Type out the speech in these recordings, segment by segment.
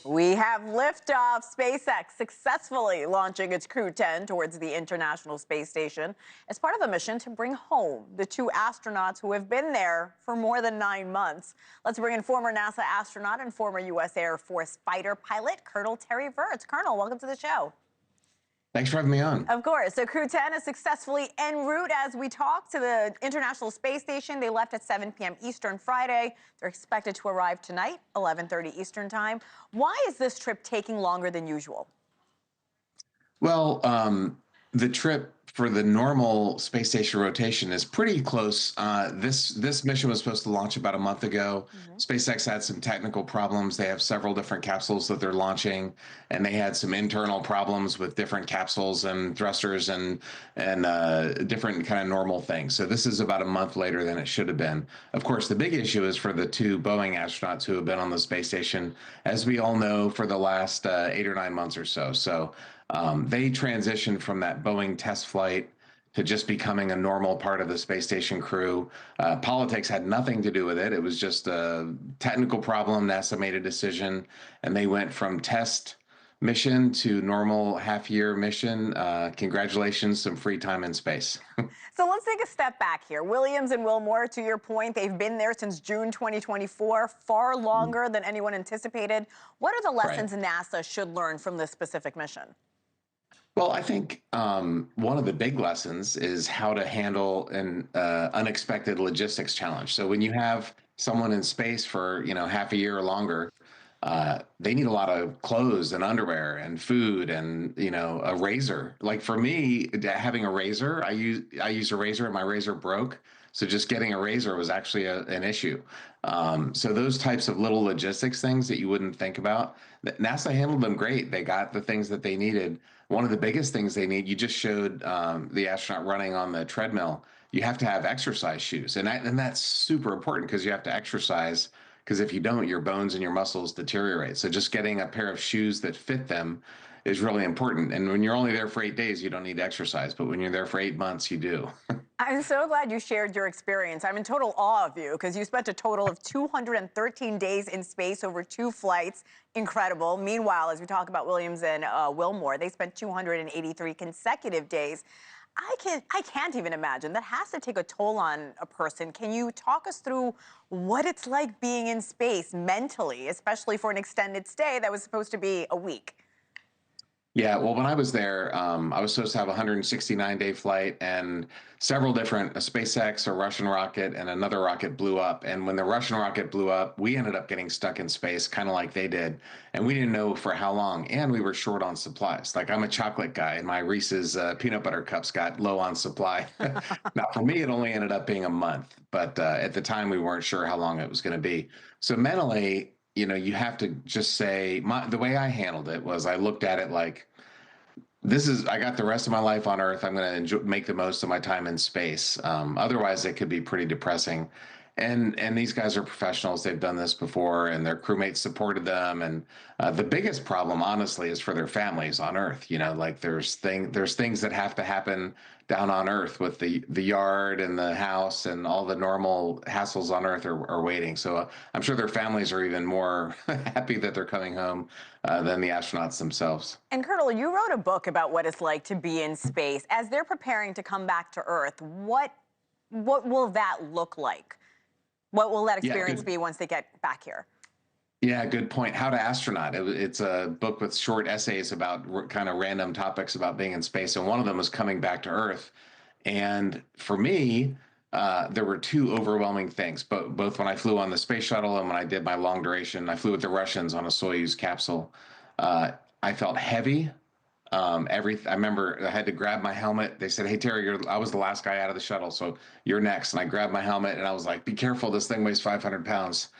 We have liftoff. SpaceX successfully launching its Crew 10 towards the International Space Station as part of a mission to bring home the two astronauts who have been there for more than 9 months. Let's bring in former NASA astronaut and former U.S. Air Force fighter pilot, Colonel Terry Virts. Colonel, welcome to the show. Thanks for having me on. Of course. So Crew 10 is successfully en route as we talk to the International Space Station. They left at 7 p.m. Eastern Friday. They're expected to arrive tonight, 11:30 Eastern time. Why is this trip taking longer than usual? Well, the trip for the normal space station rotation is pretty close. This mission was supposed to launch about a month ago. SpaceX had some technical problems. They have several different capsules that they're launching, and they had some internal problems with different capsules and thrusters and different kind of normal things. So this is about a month later than it should have been. Of course, the big issue is for the two Boeing astronauts who have been on the space station, as we all know, for the last 8 or 9 months or so. They transitioned from that Boeing test flight to just becoming a normal part of the space station crew. Politics had nothing to do with it. It was just a technical problem. NASA made a decision, and they went from test mission to normal half-year mission. Congratulations, some free time in space. So let's take a step back here. Williams and Wilmore, to your point, they've been there since June 2024, far longer than anyone anticipated. What are the lessons NASA should learn from this specific mission? Well, I think one of the big lessons is how to handle an unexpected logistics challenge. So when you have someone in space for half a year or longer, they need a lot of clothes and underwear and food and a razor. Like for me, having a razor, I use a razor and my razor broke. So just getting a razor was actually an issue. So those types of little logistics things that you wouldn't think about, NASA handled them great. They got the things that they needed. One of the biggest things they need, you just showed the astronaut running on the treadmill. You have to have exercise shoes, and that's super important because you have to exercise. Because if you don't, your bones and your muscles deteriorate. So just getting a pair of shoes that fit them is really important. And when you're only there for 8 days, you don't need exercise. But when you're there for 8 months, you do. I'm so glad you shared your experience. I'm in total awe of you because you spent a total of 213 days in space over 2 flights. Incredible. Meanwhile, as we talk about Williams and Wilmore, they spent 283 consecutive days. I can't even imagine. That has to take a toll on a person. Can you talk us through what it's like being in space mentally, especially for an extended stay that was supposed to be a week? Yeah, well, when I was there, I was supposed to have a 169-day flight, and several different, a SpaceX, a Russian rocket, and another rocket blew up. And when the Russian rocket blew up, we ended up getting stuck in space, kind of like they did. And we didn't know for how long, and we were short on supplies. Like, I'm a chocolate guy, and my Reese's peanut butter cups got low on supply. Now, for me, it only ended up being a month, but at the time, we weren't sure how long it was going to be. So mentally, you have to just say, the way I handled it was I looked at it like, I got the rest of my life on Earth. I'm going to make the most of my time in space. Otherwise, it could be pretty depressing. And these guys are professionals. They've done this before, and their crewmates supported them. And the biggest problem, honestly, is for their families on Earth. Like there's things that have to happen down on Earth with the yard and the house, and all the normal hassles on Earth are waiting. So I'm sure their families are even more happy that they're coming home than the astronauts themselves. And Colonel, you wrote a book about what it's like to be in space. As they're preparing to come back to Earth, what will that look like? What will that experience be once they get back here? Yeah, good point. How to Astronaut. It's a book with short essays about kind of random topics about being in space. And one of them was coming back to Earth. And for me, there were two overwhelming things, both when I flew on the space shuttle and when I did my long duration. I flew with the Russians on a Soyuz capsule. I felt heavy. I remember I had to grab my helmet. They said, "Hey, Terry, I was the last guy out of the shuttle, so you're next." And I grabbed my helmet and I was like, "Be careful, this thing weighs 500 pounds."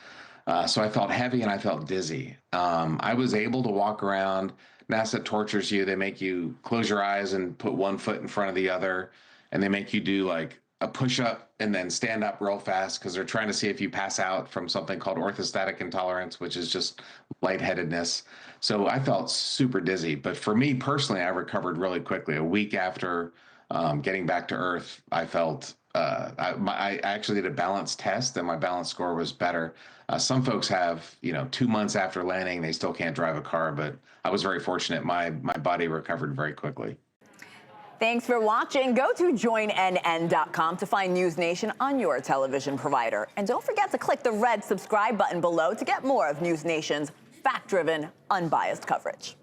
So I felt heavy and I felt dizzy. I was able to walk around. NASA tortures you. They make you close your eyes and put one foot in front of the other, and they make you do like a push-up and then stand up real fast because they're trying to see if you pass out from something called orthostatic intolerance, which is just lightheadedness. So I felt super dizzy. But for me personally, I recovered really quickly. A week after getting back to Earth, I felt I actually did a balance test, and my balance score was better. Some folks have, 2 months after landing, they still can't drive a car, but I was very fortunate. My body recovered very quickly. Thanks for watching. Go to joinnn.com to find NewsNation on your television provider. And don't forget to click the red subscribe button below to get more of NewsNation's fact-driven, unbiased coverage.